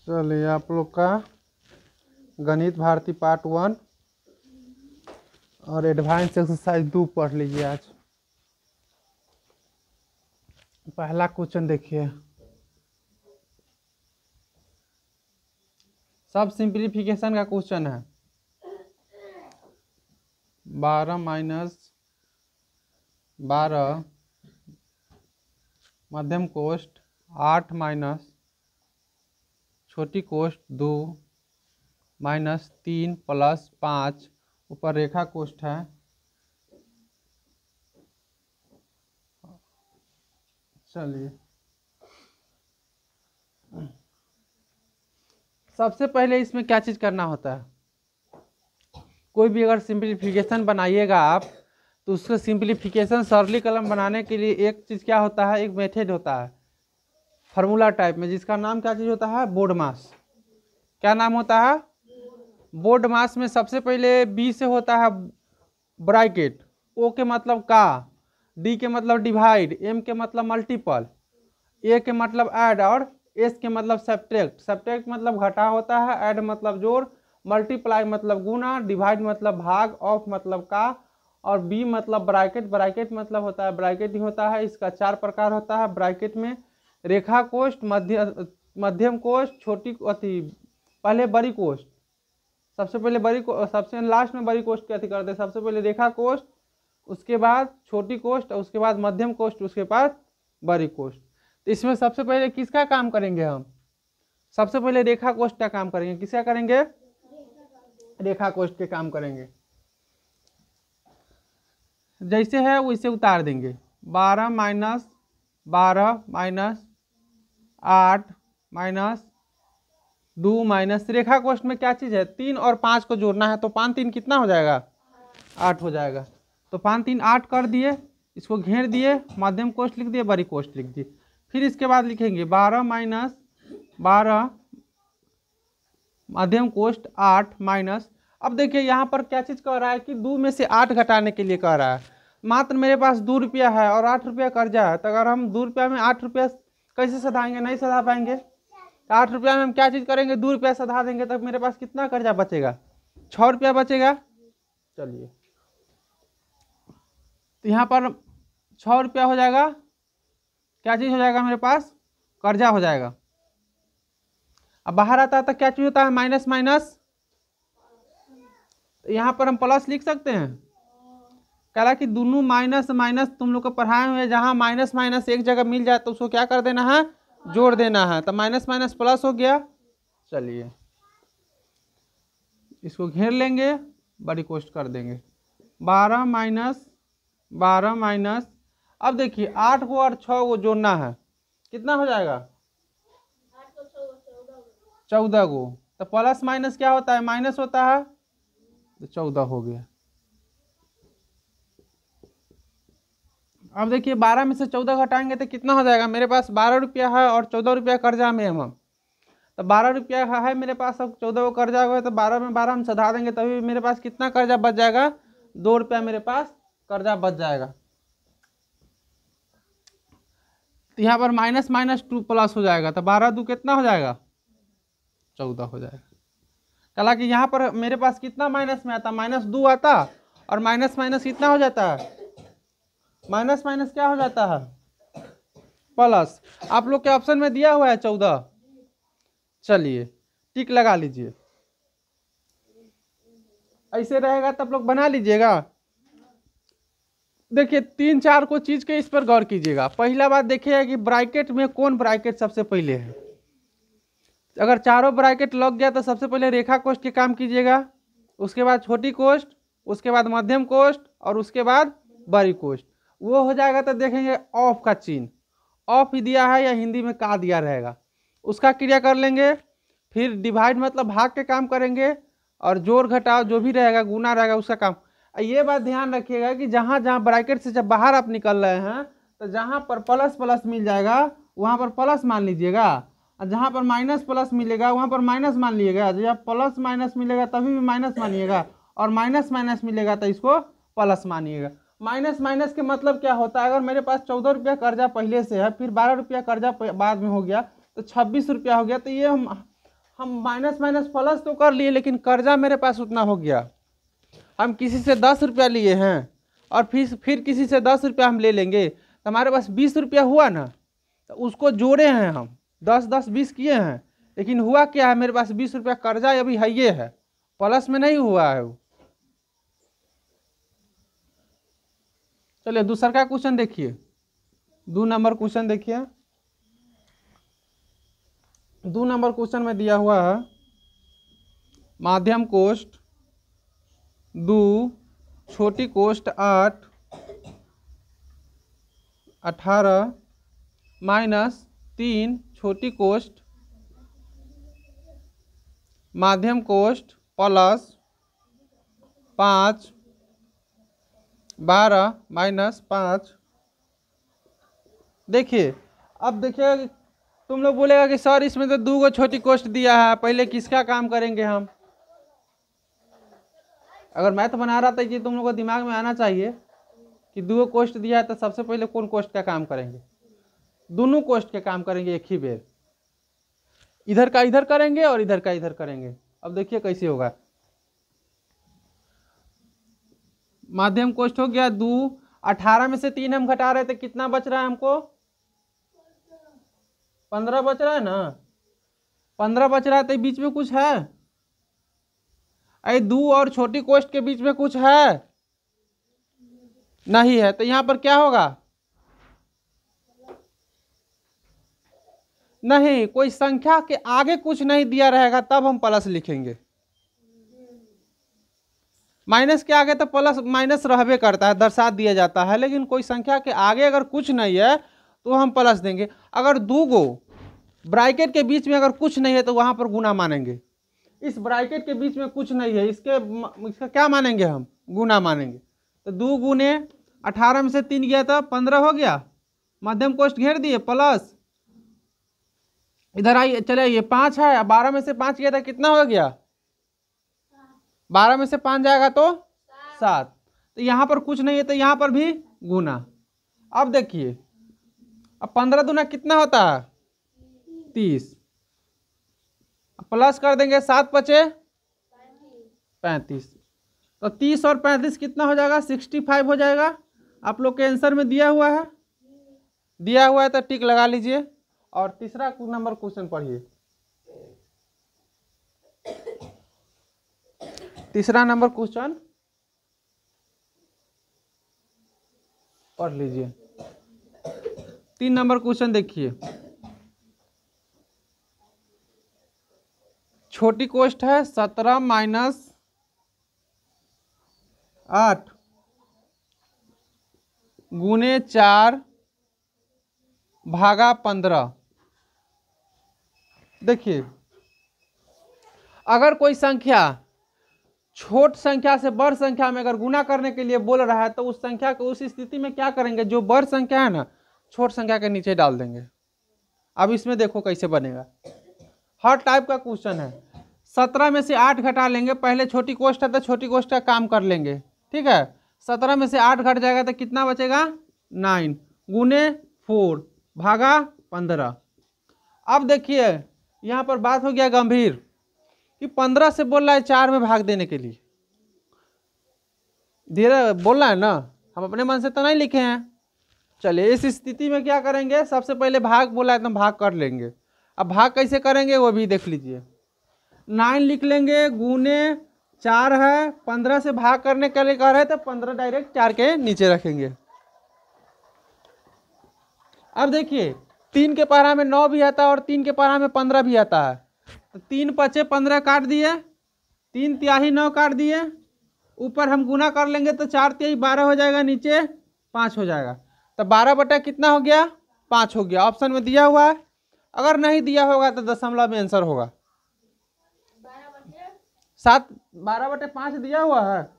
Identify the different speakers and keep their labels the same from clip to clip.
Speaker 1: चलिए आप लोग का गणित भारती पार्ट 1 और एडवांस एक्सरसाइज 2 पढ़ लीजिए। आज पहला क्वेश्चन देखिए, सब सिंप्लीफिकेशन का क्वेश्चन है। 12 माइनस 12 मध्यम कोष्ठ 8 माइनस छोटी कोष्ठ 2 माइनस 3 प्लस 5 ऊपर रेखा कोष्ठ है। चलिए सबसे पहले इसमें क्या चीज़ करना होता है, कोई भी अगर सिंप्लीफिकेशन बनाइएगा आप तो उसका सिंप्लीफिकेशन सरलीकरण बनाने के लिए एक चीज़ क्या होता है, एक मेथड होता है फार्मूला टाइप में, जिसका नाम क्या चीज़ होता है, बोर्ड मास। क्या नाम होता है, बोर्ड मास में सबसे पहले बी से होता है ब्रैकेट, ओ के मतलब का, डी के मतलब डिवाइड, एम के मतलब मल्टीपल, ए के मतलब ऐड और एस के मतलब सब्ट्रैक्ट। सब्ट्रैक्ट मतलब घटा होता है, ऐड मतलब जोड़, मल्टीप्लाई मतलब गुना, डिवाइड मतलब भाग, ऑफ मतलब का, और बी मतलब ब्रैकेट। ब्रैकेट मतलब होता है ब्रैकेट ही होता है। इसका 4 प्रकार होता है ब्रैकेट में, रेखा कोष्ठ, मध्यम कोष्ठ, छोटी अथी पहले बड़ी कोष्ठ, सबसे पहले बड़ी सबसे लास्ट में बड़ी कोष्ठ की अथी करते हैं। सबसे पहले रेखा कोष्ठ, उसके बाद छोटी कोष्ठ, उसके बाद मध्यम कोष्ठ, उसके बाद बड़ी कोष्ठ। तो इसमें सबसे पहले किसका काम करेंगे हम, सबसे पहले रेखा कोष्ठ का काम करेंगे। किसका करेंगे, रेखा कोष्ठ के काम करेंगे। जैसे है वैसे उतार देंगे। 12 माइनस 12 माइनस 8 माइनस 2 माइनस, रेखा कोष्ठ में क्या चीज़ है, 3 और 5 को जोड़ना है, तो 5 3 कितना हो जाएगा, 8 हो जाएगा। तो 5 3 8 कर दिए, इसको घेर दिए, मध्यम कोष्ठ लिख दिए, बड़ी कोष्ठ लिख दिए। फिर इसके बाद लिखेंगे 12 माइनस 12 मध्यम कोष्ठ 8 माइनस। अब देखिए यहाँ पर क्या चीज़ कह रहा है कि 2 में से 8 घटाने के लिए कह रहा है। मात्र मेरे पास 2 रुपया है और 8 रुपया कर्जा है, तो अगर हम 2 रुपया में 8 रुपया कैसे सधाएंगे, नहीं सधा पाएंगे। 8 रुपया में हम क्या चीज़ करेंगे, 2 रुपया सधा देंगे, तब मेरे पास कितना कर्जा बचेगा, 6 रुपया बचेगा। चलिए तो यहाँ पर 6 रुपया हो जाएगा, क्या चीज़ हो जाएगा, मेरे पास कर्जा हो जाएगा। अब बाहर आता है तो क्या चीज़ होता है, माइनस माइनस, तो यहाँ पर हम प्लस लिख सकते हैं। कहा कि दोनों माइनस माइनस तुम लोग को पढ़ाए हुए, जहाँ माइनस माइनस एक जगह मिल जाए तो उसको क्या कर देना है, जोड़ देना है, तो माइनस माइनस प्लस हो गया। चलिए इसको घेर लेंगे, बड़ी कोष्ठ कर देंगे। 12 माइनस 12 माइनस, अब देखिए 8 को और 6 को जोड़ना है, कितना हो जाएगा, 14 को। तो प्लस माइनस क्या होता है, माइनस होता है, तो 14 हो गया। अब देखिए 12 में से 14 घटाएंगे तो कितना हो जाएगा, मेरे पास 12 रुपया है और 14 रुपया कर्जा में हम, तो 12 रुपया है मेरे पास, अब 14 को कर्जा हुआ, तो 12 में 12 हम सधा देंगे, तभी मेरे पास कितना कर्जा बच जाएगा, 2 रुपया मेरे पास कर्जा बच जाएगा। तो यहाँ पर माइनस माइनस 2 प्लस हो जाएगा, तो 12 2 कितना हो जाएगा, 14 हो जाएगा। कहा कि यहाँ पर मेरे पास कितना माइनस में आता, माइनस 2 आता, और माइनस माइनस कितना हो जाता है, माइनस माइनस क्या हो जाता है, प्लस। आप लोग के ऑप्शन में दिया हुआ है 14। चलिए टिक लगा लीजिए, ऐसे रहेगा तब लोग बना लीजिएगा। देखिए 3 4 को चीज के इस पर गौर कीजिएगा। पहला बात देखिएगा कि ब्रैकेट में कौन ब्रैकेट सबसे पहले है। अगर चारों ब्रैकेट लग गया तो सबसे पहले रेखा कोष्ठ के काम कीजिएगा, उसके बाद छोटी कोष्ठ, उसके बाद मध्यम कोष्ठ, और उसके बाद बड़ी कोष्ठ। वो हो जाएगा तो देखेंगे ऑफ का चिन्ह, ऑफ ही दिया है या हिंदी में का दिया रहेगा, उसका क्रिया कर लेंगे। फिर डिवाइड मतलब भाग के काम करेंगे, और जोड़ घटाव जो भी रहेगा, गुना रहेगा, उसका काम। ये बात ध्यान रखिएगा कि जहाँ जहाँ ब्रैकेट से जब बाहर आप निकल रहे हैं तो जहाँ पर प्लस प्लस मिल जाएगा वहाँ पर प्लस मान लीजिएगा, और जहाँ पर माइनस प्लस मिलेगा वहाँ पर माइनस मान लीजिएगा। जब प्लस माइनस मिलेगा तभी भी माइनस मानिएगा, और माइनस माइनस मिलेगा तो इसको प्लस मानिएगा। माइनस माइनस के मतलब क्या होता है, अगर मेरे पास 14 रुपया कर्जा पहले से है, फिर 12 रुपया कर्जा बाद में हो गया, तो 26 रुपया हो गया, तो ये हम हम माइनस माइनस प्लस तो कर लिए, लेकिन कर्जा मेरे पास उतना हो गया। हम किसी से 10 रुपया लिए हैं और फिर किसी से 10 रुपया हम ले लेंगे, तो हमारे पास 20 रुपया हुआ ना। तो उसको जोड़े हैं हम, 10 10 20 किए हैं, लेकिन हुआ क्या है, मेरे पास 20 रुपया कर्जा अभी है, ये है, प्लस में नहीं हुआ है वो। चलिए दूसरा का क्वेश्चन देखिए, 2 नंबर क्वेश्चन देखिए। 2 नंबर क्वेश्चन में दिया हुआ है माध्यम कोष्ठ 2, छोटी कोष्ठ 8, 18 माइनस 3, छोटी कोष्ठ माध्यम कोष्ठ प्लस 5, 12 माइनस 5। देखिए, अब देखिए तुम लोग बोलेगा कि सर इसमें तो 2 गो छोटी कोष्ठ दिया है, पहले किसका काम करेंगे हम। अगर मैथ बना रहा था ये तुम लोग को दिमाग में आना चाहिए कि 2 कोष्ठ दिया है, तो सबसे पहले कौन कोष्ठ का काम करेंगे, दोनों कोष्ठ के काम करेंगे एक ही बेर, इधर का इधर करेंगे और इधर का इधर करेंगे। अब देखिए कैसे होगा। माध्यम कोष्ठ हो गया 2, 18 में से 3 हम घटा रहे थे, कितना बच रहा है हमको, 15 बच रहा है ना। 15 बच रहा है, तो बीच में कुछ है, अरे 2 और छोटी कोष्ठ के बीच में कुछ है नहीं है, तो यहां पर क्या होगा, नहीं, कोई संख्या के आगे कुछ नहीं दिया रहेगा तब हम प्लस लिखेंगे। माइनस के आगे तो प्लस माइनस रहबे करता है, दर्शा दिया जाता है, लेकिन कोई संख्या के आगे अगर कुछ नहीं है तो हम प्लस देंगे। अगर 2 गो ब्रैकेट के बीच में अगर कुछ नहीं है तो वहां पर गुना मानेंगे। इस ब्रैकेट के बीच में कुछ नहीं है, इसका क्या मानेंगे हम, गुना मानेंगे। तो 2 गुने 18 में से 3 गया था 15 हो गया, मध्यम कोष्ठ घेर दिए प्लस, इधर आइए, चले ये 5 है, 12 में से 5 गया था, कितना हो गया, 12 में से 5 जाएगा तो 7। तो यहां पर कुछ नहीं है तो यहां पर भी गुना। अब देखिए, अब 15 दूना कितना होता है, 30, प्लस कर देंगे, 7 बचे 35, तो 30 और 35 कितना हो जाएगा, 65 हो जाएगा। आप लोग के आंसर में दिया हुआ है, तो टिक लगा लीजिए। और तीसरा नंबर क्वेश्चन पढ़िए, तीसरा नंबर क्वेश्चन पढ़ लीजिए। 3 नंबर क्वेश्चन देखिए, छोटी कोष्ठ है 17 माइनस 8 गुने 4 भागा 15। देखिए, अगर कोई संख्या छोट संख्या से बड़ संख्या में अगर गुना करने के लिए बोल रहा है तो उस संख्या को, उस स्थिति में क्या करेंगे, जो बड़ संख्या है ना छोट संख्या के नीचे डाल देंगे। अब इसमें देखो कैसे बनेगा, हर टाइप का क्वेश्चन है। 17 में से 8 घटा लेंगे, पहले छोटी कोष्ठ है तो छोटी कोष्ठ का काम कर लेंगे, ठीक है। 17 में से 8 घट जाएगा तो कितना बचेगा, 9 गुने 4 भागा 15। अब देखिए यहाँ पर बात हो गया गंभीर कि 15 से बोल रहा है 4 में भाग देने के लिए, धीरे बोलना है ना, हम अपने मन से तो नहीं लिखे हैं। चलिए इस स्थिति में क्या करेंगे, सबसे पहले भाग बोला है तो भाग कर लेंगे। अब भाग कैसे करेंगे वो भी देख लीजिए, 9 लिख लेंगे गुने 4 है, 15 से भाग करने के लिए कह रहे तो 15 डायरेक्ट 4 के नीचे रखेंगे। अब देखिए 3 के पहाड़ा में 9 भी आता है और 3 के पहाड़ा में 15 भी आता है, तो 3 पचे 15 काट दिए, 3 तिहाई 9 काट दिए, ऊपर हम गुना कर लेंगे तो 4 तिहाई 12 हो जाएगा, नीचे 5 हो जाएगा, तो 12 बटा कितना हो गया, 5 हो गया। ऑप्शन में दिया हुआ है, अगर नहीं दिया होगा तो दशमलव में आंसर होगा। 12 बटे 5 दिया हुआ है,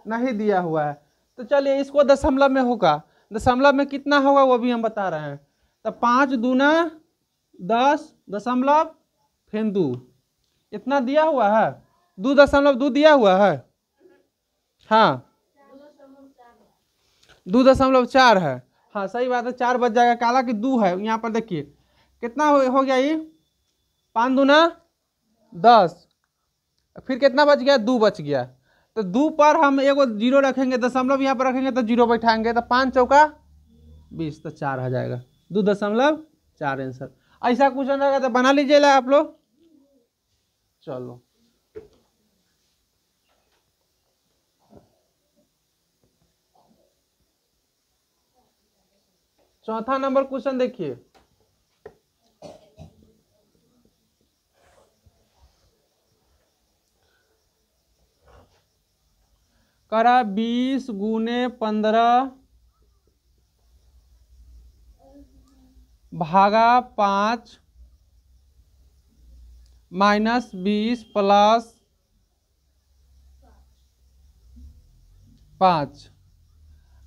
Speaker 1: नहीं दिया हुआ है, तो चलिए इसको दशमलव में होगा। दशमलव में कितना होगा वो भी हम बता रहे हैं, तो 5 दूना 10 दशमलव फिर 2, इतना दिया हुआ है, 2.2 दिया हुआ है, हाँ 2.4 है, हाँ सही बात है, 4 बच जाएगा, काला कि 2 है। यहाँ पर देखिए कितना हो गया, ये 5 दूना 10, फिर कितना बच गया, 2 बच गया। तो 2 पर हम एगो जीरो रखेंगे, दशमलव यहाँ पर रखेंगे तो जीरो बैठाएंगे, तो 5 चौका 20, तो 4 आ जाएगा, 2.4 आंसर। ऐसा क्वेश्चन रहेगा तो बना लीजिए आप लोग। चलो चौथा नंबर क्वेश्चन देखिए। करा 20 गुने 15 भागा 5 माइनस 20 प्लस 5।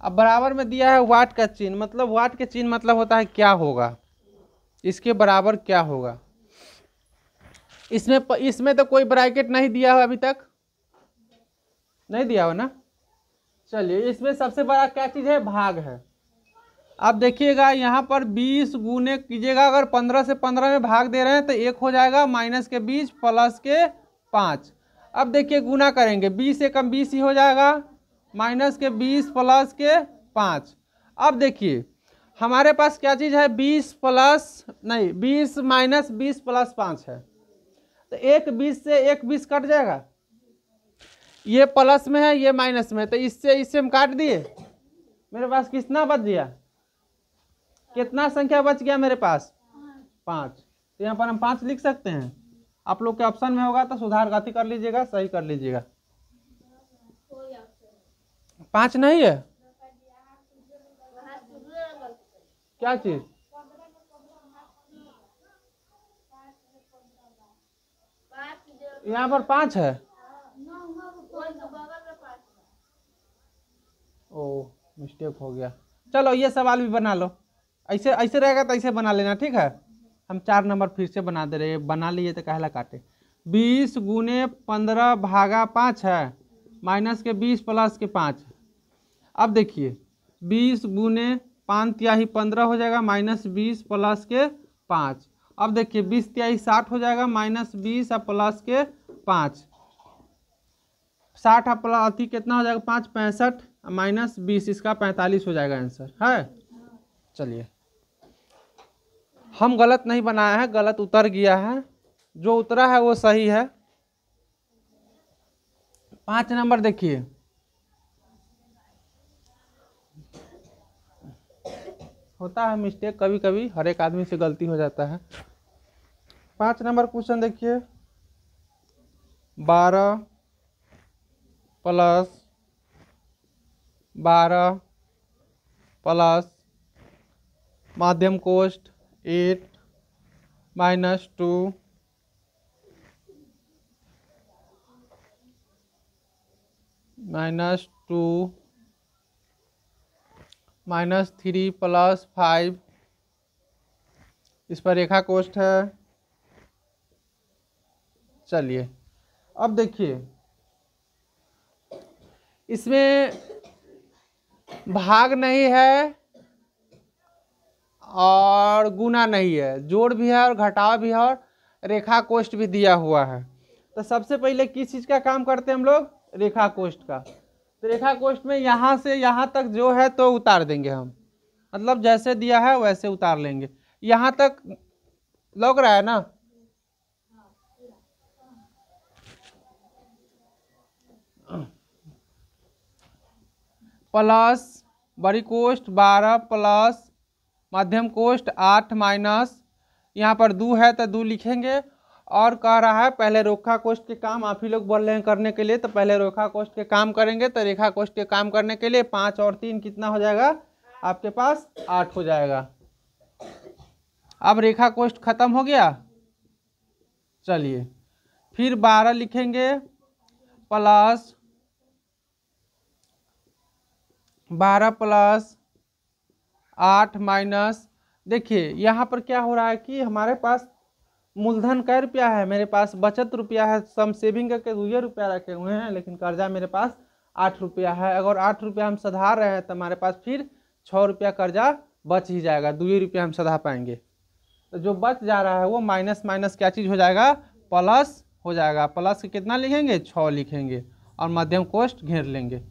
Speaker 1: अब बराबर में दिया है वाट का चिन्ह, मतलब वाट के चिन्ह मतलब होता है क्या होगा, इसके बराबर क्या होगा। इसमें तो कोई ब्रैकेट नहीं दिया हो, अभी तक नहीं दिया हो ना। चलिए इसमें सबसे बड़ा क्या चीज है, भाग है। अब देखिएगा यहाँ पर 20 गुने कीजिएगा, अगर 15 से 15 में भाग दे रहे हैं तो 1 हो जाएगा, माइनस के 20 प्लस के 5। अब देखिए गुना करेंगे, 20 से कम 20 ही हो जाएगा, माइनस के 20 प्लस के 5। अब देखिए हमारे पास क्या चीज़ है, 20 प्लस नहीं 20 माइनस 20 प्लस 5 है, तो एक 20 से एक 20 कट जाएगा, ये प्लस में है ये माइनस में, तो इससे हम काट दिए, मेरे पास कितना बच गया, कितना संख्या बच गया मेरे पास, 5। तो यहाँ पर हम 5 लिख सकते हैं। आप लोग के ऑप्शन में होगा तो सुधार गति कर लीजिएगा, सही कर लीजिएगा। 5 नहीं है, क्या चीज, यहाँ पर 5 है, ओ मिस्टेक हो गया। चलो ये सवाल भी बना लो, ऐसे ऐसे रहेगा तो ऐसे बना लेना, ठीक है। हम 4 नंबर फिर से बना दे रहे, बना लिए तो कहला काटे। 20 गुने 15 भागा 5 है, माइनस के 20 प्लस के 5। अब देखिए 20 गुने 5 तिहाई 15 हो जाएगा, माइनस 20 प्लस के 5। अब देखिए 20 तिहाई 60 हो जाएगा, माइनस 20 प्लस के 5। 60 प्लस अति कितना हो जाएगा, 5 65 माइनस 20, इसका 45 हो जाएगा आंसर है। चलिए हम गलत नहीं बनाया है, गलत उतर गया है, जो उतरा है वो सही है। 5 नंबर देखिए, होता है मिस्टेक कभी कभी, हर एक आदमी से गलती हो जाता है। 5 नंबर क्वेश्चन देखिए, 12 प्लस 12 प्लस माध्यम कोष्ठ 8 माइनस 2 माइनस 2 माइनस 3 प्लस 5, इस पर रेखा कोष्ठ है। चलिए अब देखिए इसमें भाग नहीं है और गुना नहीं है, जोड़ भी है और घटाव भी है और रेखा कोष्ठ भी दिया हुआ है। तो सबसे पहले किस चीज़ का काम करते हैं हम लोग, रेखा कोष्ठ का। तो रेखा कोष्ठ में यहाँ से यहाँ तक जो है तो उतार देंगे हम, मतलब जैसे दिया है वैसे उतार लेंगे। यहाँ तक लग रहा है ना, प्लस बड़ी कोष्ठ 12 प्लस मध्यम कोष्ठ 8 माइनस, यहाँ पर 2 है तो 2 लिखेंगे। और कह रहा है पहले रेखा कोष्ठ के काम आप ही लोग बोल रहे हैं करने के लिए, तो पहले रेखा कोष्ठ के काम करेंगे। तो रेखा कोष्ठ के काम करने के लिए 5 और 3 कितना हो जाएगा आपके पास, 8 हो जाएगा। अब रेखा कोष्ठ खत्म हो गया। चलिए फिर 12 लिखेंगे प्लस 12 प्लस 8 माइनस, देखिए यहाँ पर क्या हो रहा है कि हमारे पास मूलधन कै रुपया है, मेरे पास बचत रुपया है, सम सेविंग करके 2 रुपया रखे हुए हैं, लेकिन कर्जा मेरे पास 8 रुपया है। अगर 8 रुपया हम सधा रहे हैं तो हमारे पास फिर 6 रुपया कर्जा बच ही जाएगा, 2 रुपया हम सधा पाएंगे। तो जो बच जा रहा है वो माइनस माइनस क्या चीज़ हो जाएगा, प्लस हो जाएगा, प्लस के कितना लिखेंगे 6 लिखेंगे और मध्यम कोष्ठ घेर लेंगे।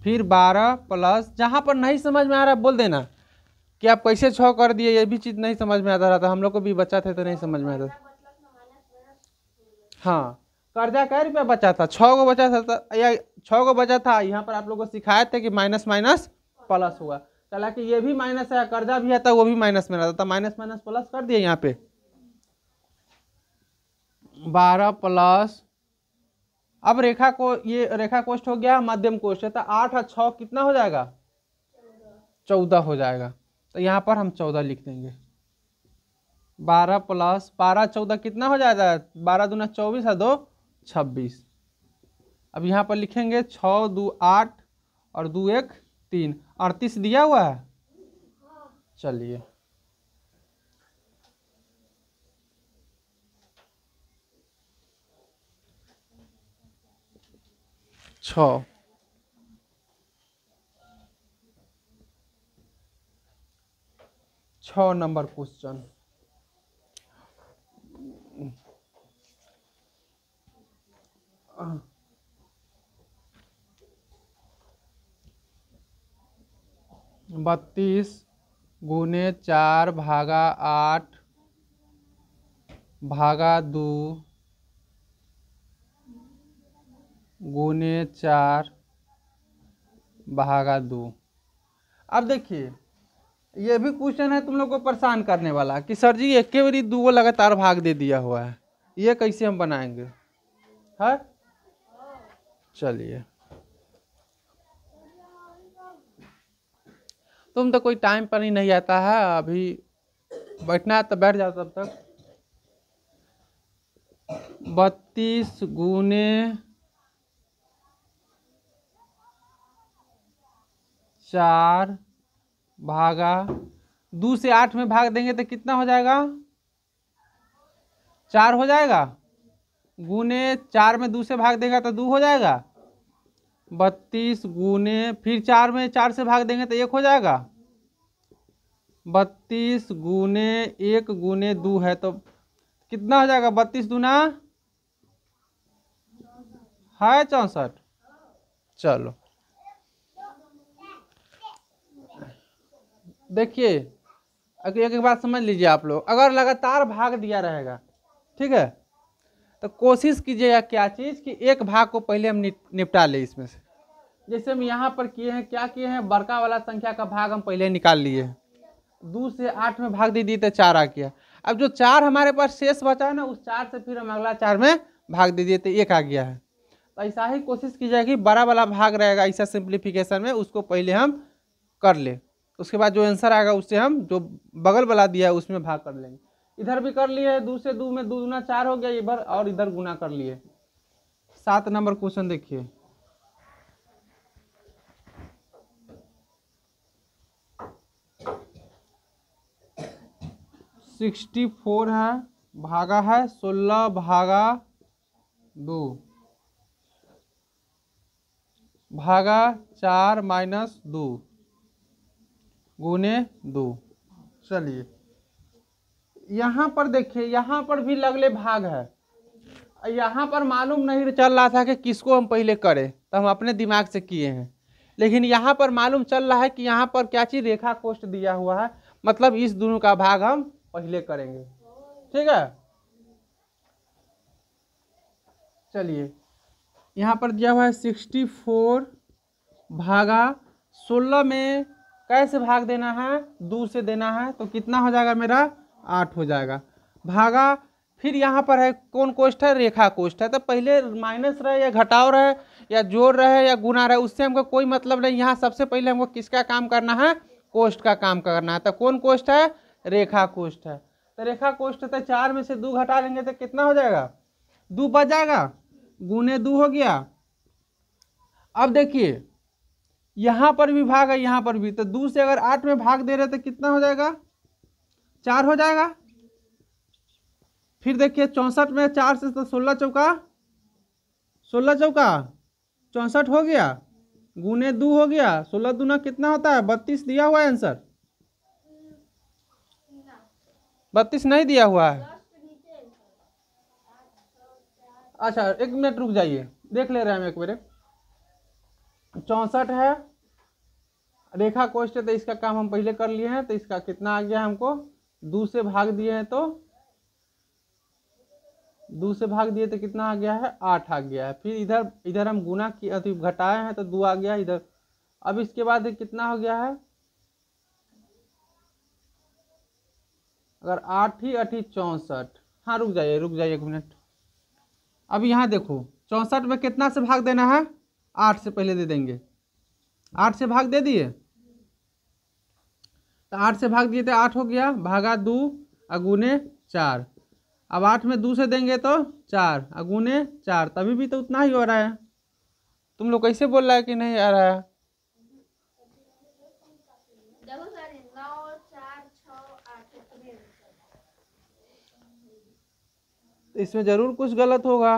Speaker 1: फिर 12 प्लस, जहाँ पर नहीं समझ में आ रहा है बोल देना कि आप कैसे 6 कर दिए, ये भी चीज़ नहीं समझ में आता रहा था, हम लोग को भी बच्चा थे तो नहीं समझ में आता। हाँ, कर्जा कै रुपया बचा था, 6 को बचा था, या 6 को बचा था। यहाँ पर आप लोगों को सिखाए थे कि माइनस माइनस प्लस हुआ, हालांकि ये भी माइनस है, कर्जा भी है तो वो भी माइनस में रहता था, माइनस माइनस प्लस कर दिए यहाँ पे। 12 प्लस, अब रेखा को, ये रेखा कोष्ठ हो गया, मध्यम कोष्ठ है, तो 8 और 6 कितना हो जाएगा 14 हो जाएगा, तो यहाँ पर हम 14 लिख देंगे। 12 प्लस 12 14 कितना हो जाएगा, 12 दूना 24 है 2 26। अब यहाँ पर लिखेंगे 6 2 8 और 2 1 3, 38 दिया हुआ है। चलिए छ 6 नंबर क्वेश्चन। बत्तीस गुने 4 भागा 8 भागा 2 गुने 4 भागा 2। अब देखिए ये भी क्वेश्चन है तुम लोग को परेशान करने वाला कि सर जी एक के बारी 2 लगातार भाग दे दिया हुआ है, ये कैसे हम बनाएंगे, है? चलिए, तुम तो कोई टाइम पर ही नहीं आता है, अभी बैठना है तो बैठ जाओ तब तक। 32 गुने 4 भागा 2 से 8 में भाग देंगे तो कितना हो जाएगा 4 हो जाएगा, गुने 4 में 2 से भाग देगा तो 2 हो जाएगा। 32 गुने फिर 4 में 4 से भाग देंगे तो 1 हो जाएगा। 32 गुने 1 गुने 2 है तो कितना हो जाएगा, 32 दूना है 64। चलो देखिए एक बात समझ लीजिए आप लोग, अगर लगातार भाग दिया रहेगा, ठीक है, तो कोशिश कीजिएगा क्या चीज़ कि एक भाग को पहले हम निपटा ले इसमें से। जैसे हम यहाँ पर किए हैं, क्या किए हैं, बड़का वाला संख्या का भाग हम पहले निकाल लिए हैं, 2 से 8 में भाग दे दिए तो 4 आ गया। अब जो 4 हमारे पास शेष बचा है ना, उस 4 से फिर हम अगला 4 में भाग दे दिए तो 1 आ गया है। तो ऐसा ही कोशिश की जाएगी, बड़ा वाला भाग रहेगा ऐसा सिंप्लीफिकेशन में, उसको पहले हम कर ले, उसके बाद जो आंसर आएगा उससे हम जो बगल वाला दिया है उसमें भाग कर लेंगे। इधर भी कर लिए, 2 से 2 में 2 दूना 4 हो गया, इधर और इधर गुना कर लिए। 7 नंबर क्वेश्चन देखिए, सिक्सटी 64 है, भागा है 16 भागा 2 भागा 4 माइनस 2 गुने 2। चलिए यहाँ पर देखिए, यहाँ पर भी लगले भाग है, यहाँ पर मालूम नहीं चल रहा था कि किसको हम पहले करें, तो हम अपने दिमाग से किए हैं, लेकिन यहाँ पर मालूम चल रहा है कि यहाँ पर क्या चीज़ रेखा कोष्ठ दिया हुआ है, मतलब इस दोनों का भाग हम पहले करेंगे, ठीक है। चलिए यहाँ पर दिया हुआ है 64 भागा 16 में कैसे भाग देना है, 2 से देना है, तो कितना हो जाएगा मेरा 8 हो जाएगा, भागा फिर यहाँ पर है कौन कोष्ठ है, रेखा कोष्ठ है, तो पहले माइनस रहे या घटाव रहे या जोड़ रहे या गुना रहे उससे हमको कोई मतलब नहीं, यहाँ सबसे पहले हमको किसका काम करना है, कोष्ठ का काम करना है। तो कौन कोष्ठ है, रेखा कोष्ठ है, तो रेखा कोष्ठ तो 4 में से 2 घटा लेंगे तो कितना हो जाएगा, 2 बच जाएगा, गुने 2 हो गया। अब देखिए यहाँ पर भी भाग है, यहाँ पर भी, तो 2 से अगर 8 में भाग दे रहे तो कितना हो जाएगा, 4 हो जाएगा। फिर देखिए 64 में 4 से तो 16 चौका 64 हो गया, गुने 2 हो गया, 16 दूना कितना होता है 32 दिया हुआ है आंसर, 32 नहीं दिया हुआ है, अच्छा 1 मिनट रुक जाइए, देख ले रहे हैं हम एक बार। 64 है, रेखा कोष्ठ है, तो इसका काम हम पहले कर लिए हैं। तो इसका कितना आ गया हमको, 2 से भाग दिए हैं, तो 2 से भाग दिए तो कितना आ गया है, 8 आ गया है। फिर इधर इधर हम गुना की अति घटाए हैं तो 2 आ गया इधर। अब इसके बाद कितना हो गया है, अगर 8 ही 8 ही 64। हाँ रुक जाइए 1 मिनट। अब यहाँ देखो 64 में कितना से भाग देना है, 8 से पहले दे देंगे। 8 से भाग दे दिए, तो 8 से भाग दिए तो 8 हो गया, भागा 2 अगुने 4। अब 8 में 2 से देंगे तो 4 अगुने 4, तभी भी तो उतना ही हो रहा है। तुम लोग कैसे बोल रहा है कि नहीं आ रहा है? इसमें जरूर कुछ गलत होगा।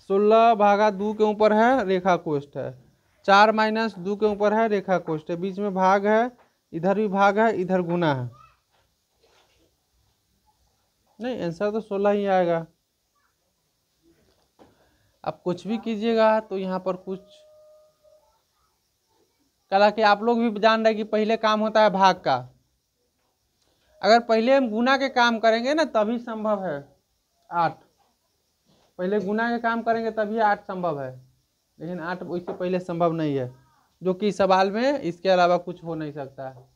Speaker 1: 16 भागा 2 के ऊपर है रेखा कोष्ठ है, 4 माइनस 2 के ऊपर है रेखा कोष्ठ है, बीच में भाग है, इधर भी भाग है, इधर गुना है। नहीं, आंसर तो 16 ही आएगा। अब कुछ भी कीजिएगा तो यहाँ पर कुछ कला कि आप लोग भी जान रहे कि पहले काम होता है भाग का। अगर पहले हम गुना के काम करेंगे ना तभी संभव है 8, पहले गुना के काम करेंगे तभी 8 संभव है, लेकिन 8 इससे पहले संभव नहीं है, जो कि सवाल में इसके अलावा कुछ हो नहीं सकता है।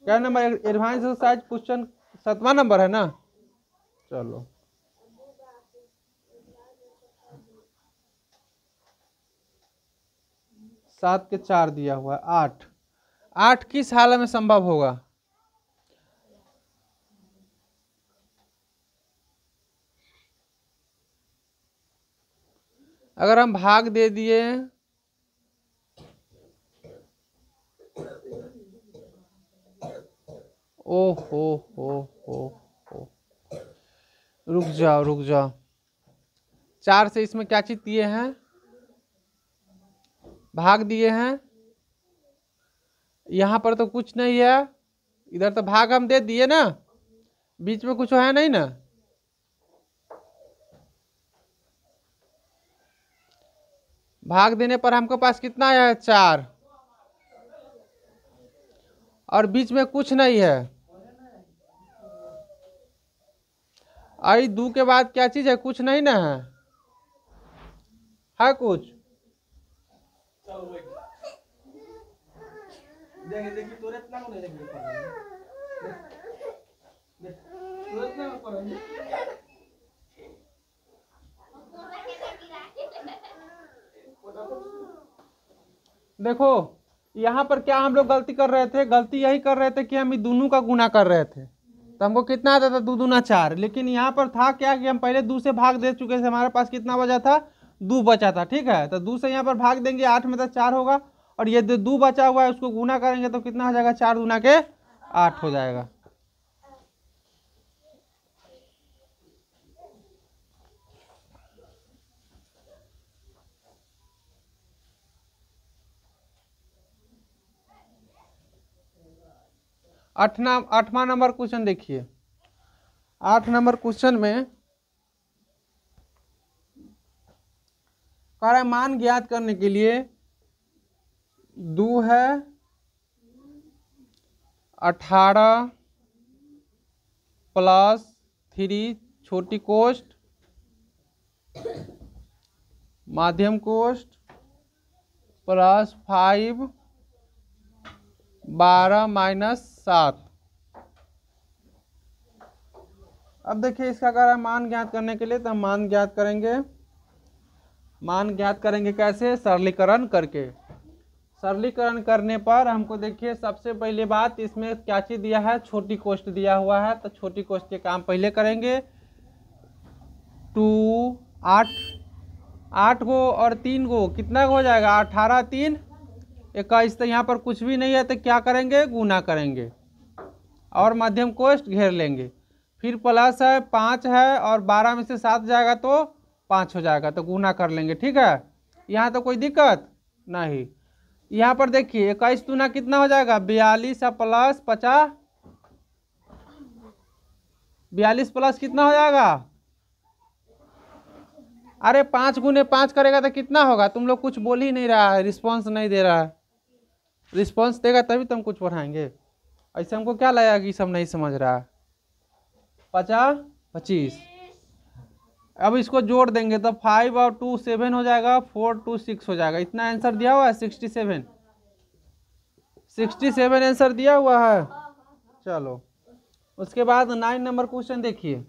Speaker 1: क्या नंबर एडवांस एक्सरसाइज क्वेश्चन 7वां नंबर है ना। चलो 7 के 4 दिया हुआ है 8। 8 किस हाल में संभव होगा, अगर हम भाग दे दिए ओ हो रुक जाओ 4 से इसमें क्या चीज दिए हैं, भाग दिए हैं। यहाँ पर तो कुछ नहीं है, इधर तो भाग हम दे दिए ना, बीच में कुछ है नहीं ना। भाग देने पर हमको पास कितना आया है 4, और बीच में कुछ नहीं है। आई 2 के बाद क्या चीज है, कुछ नहीं ना है कुछ। देखो यहाँ पर क्या हम लोग गलती कर रहे थे, गलती यही कर रहे थे कि हम दोनों का गुना कर रहे थे, तो हमको कितना आता था 2 दूना 4। लेकिन यहाँ पर था क्या कि हम पहले 2 से भाग दे चुके थे, हमारे पास कितना बचा था, 2 बचा था। ठीक है, तो 2 से यहाँ पर भाग देंगे, 8 में तो 4 होगा, और ये 2 बचा हुआ है उसको गुना करेंगे तो कितना हो जाएगा, 4 दूना के 8 हो जाएगा। आठवां नंबर क्वेश्चन देखिए। 8 नंबर क्वेश्चन में कह रहा है मान ज्ञात करने के लिए 2 है 18 प्लस 3 छोटी कोष्ठ माध्यम कोष्ठ प्लस 5 12 माइनस 7। अब देखिए इसका कह रहा है मान ज्ञात करने के लिए, तो हम मान ज्ञात करेंगे। मान ज्ञात करेंगे कैसे, सरलीकरण करके। सरलीकरण करने पर हमको देखिए सबसे पहले बात इसमें क्या चीज दिया है, छोटी कोष्ठ दिया हुआ है, तो छोटी कोष्ठ के काम पहले करेंगे। 2 8 गो और 3 गो कितना हो जाएगा, 18 3 21। तो यहाँ पर कुछ भी नहीं है तो क्या करेंगे, गुना करेंगे और मध्यम कोष्ठ घेर लेंगे। फिर प्लस है 5 है और 12 में से 7 जाएगा तो 5 हो जाएगा, तो गुना कर लेंगे। ठीक है, यहाँ तो कोई दिक्कत नहीं। यहाँ पर देखिए 21 दूना कितना हो जाएगा, 42 प्लस 50, 42 प्लस कितना हो जाएगा अरे 5 × 5 करेगा तो कितना होगा? तुम लोग कुछ बोल ही नहीं रहा है, रिस्पॉन्स नहीं दे रहा है। रिस्पॉन्स देगा तभी तुम कुछ पढ़ाएंगे। ऐसे हमको क्या लगेगा कि सब नहीं समझ रहा है। 50 25। अब इसको जोड़ देंगे तो 5 और 2 7 हो जाएगा, 4 2 6 हो जाएगा। इतना आंसर दिया हुआ है 67। 67 आंसर दिया हुआ है। चलो उसके बाद 9 नंबर क्वेश्चन देखिए।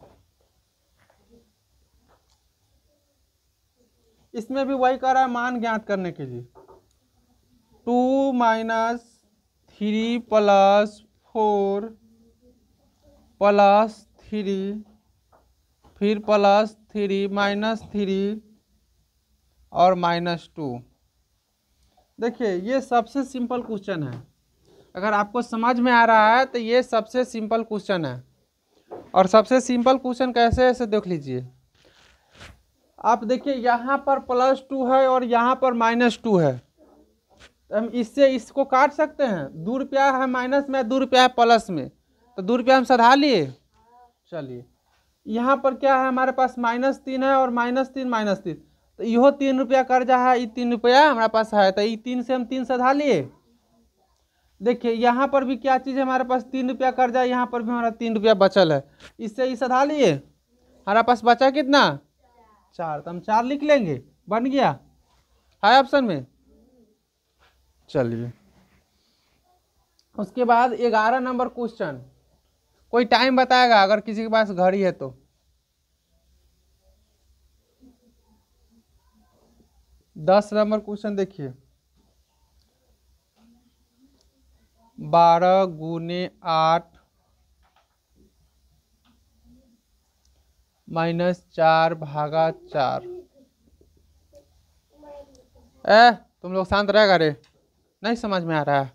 Speaker 1: इसमें भी वही कर रहा है मान ज्ञात करने के लिए। 2 - 3 + 4 + 3 फिर +3 -3 और -2। देखिए ये सबसे सिंपल क्वेश्चन है। अगर आपको समझ में आ रहा है तो ये सबसे सिंपल क्वेश्चन है। और सबसे सिंपल क्वेश्चन कैसे है इसे देख लीजिए। आप देखिए यहाँ पर +2 है और यहाँ पर -2 है। तो हम इससे इसको काट सकते हैं। 2 रुपया है माइनस में, 2 रुपया है प्लस में, तो 2 रुपया हम सधा लिए। चलिए यहाँ पर क्या है हमारे पास -3 है और -3 -3, तो यो 3 रुपया कर्जा है, ये 3 रुपया हमारे पास है, तो ये 3 से हम 3 सधा लिए। देखिए यहाँ पर भी क्या चीज़ है हमारे पास 3 रुपया कर्जा, यहाँ पर भी हमारा 3 रुपया बचल है, इससे ये सधा लिए। हमारा पास बचा कितना? 4, तो हम 4 लिख लेंगे, बन गया है ऑप्शन में। चलिए उसके बाद 11 नंबर क्वेश्चन। कोई टाइम बताएगा अगर किसी के पास घड़ी है तो। 10 नंबर क्वेश्चन देखिए। 12 × 8 -4/4। तुम लोग शांत रहेगा रे, नहीं समझ में आ रहा है।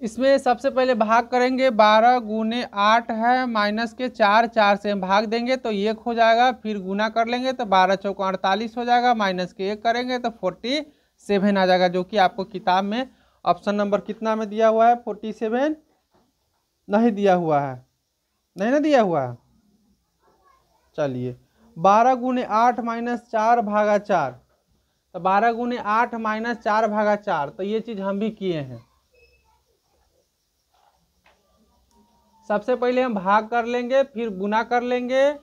Speaker 1: इसमें सबसे पहले भाग करेंगे। 12 × 8 है माइनस के 4, 4 से हम भाग देंगे तो 1 हो जाएगा। फिर गुना कर लेंगे तो 12 × 4 = 48 हो जाएगा। माइनस के 1 करेंगे तो 47 आ जाएगा, जो कि आपको किताब में ऑप्शन नंबर कितना में दिया हुआ है? 47 नहीं दिया हुआ है, नहीं ना दिया हुआ है। चलिए 12 × 8 -4/4, तो 12 × 8 -4/4, तो ये चीज़ हम भी किए हैं। सबसे पहले हम भाग कर लेंगे, फिर गुना कर लेंगे।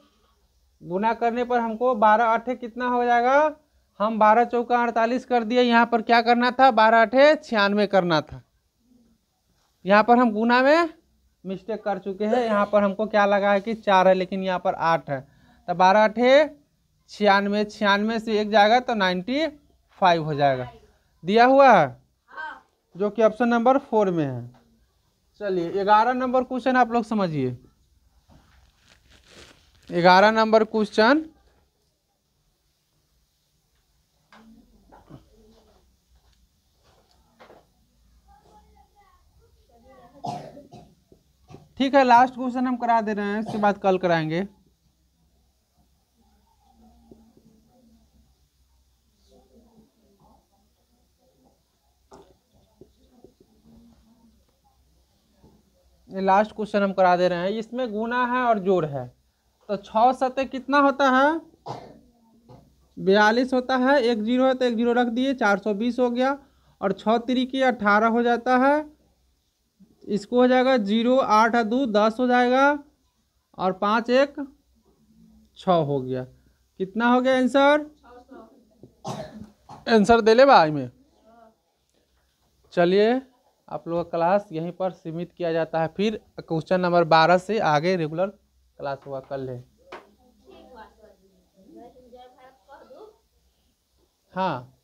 Speaker 1: गुना करने पर हमको 12 8 कितना हो जाएगा? हम 12 × 4 = 48 कर दिए। यहाँ पर क्या करना था? 12 8 96 करना था। यहाँ पर हम गुना में मिस्टेक कर चुके हैं। यहाँ पर हमको क्या लगा है कि 4 है, लेकिन यहाँ पर 8 है। तो 12 8 96, 96 से 1 जाएगा तो 95 हो जाएगा। दिया हुआ है, जो कि ऑप्शन नंबर 4 में है। चलिए 11 नंबर क्वेश्चन आप लोग समझिए। 11 नंबर क्वेश्चन। ठीक है, लास्ट क्वेश्चन हम करा दे रहे हैं, इसके बाद कल कराएंगे। ये लास्ट क्वेश्चन हम करा दे रहे हैं। इसमें गुना है और जोड़ है। तो 6 7 कितना होता है? 42 होता है। 1 0 है तो 1 0 रख दिए, 420 हो गया। और 6 3 = 18 हो जाता है। इसको हो जाएगा 0 8 2 10 हो जाएगा। और 5 1 6 हो गया। कितना हो गया आंसर? आंसर दे ले भाई में। चलिए आप लोगों का क्लास यहीं पर सीमित किया जाता है। फिर क्वेश्चन नंबर 12 से आगे रेगुलर क्लास हुआ कल है। हाँ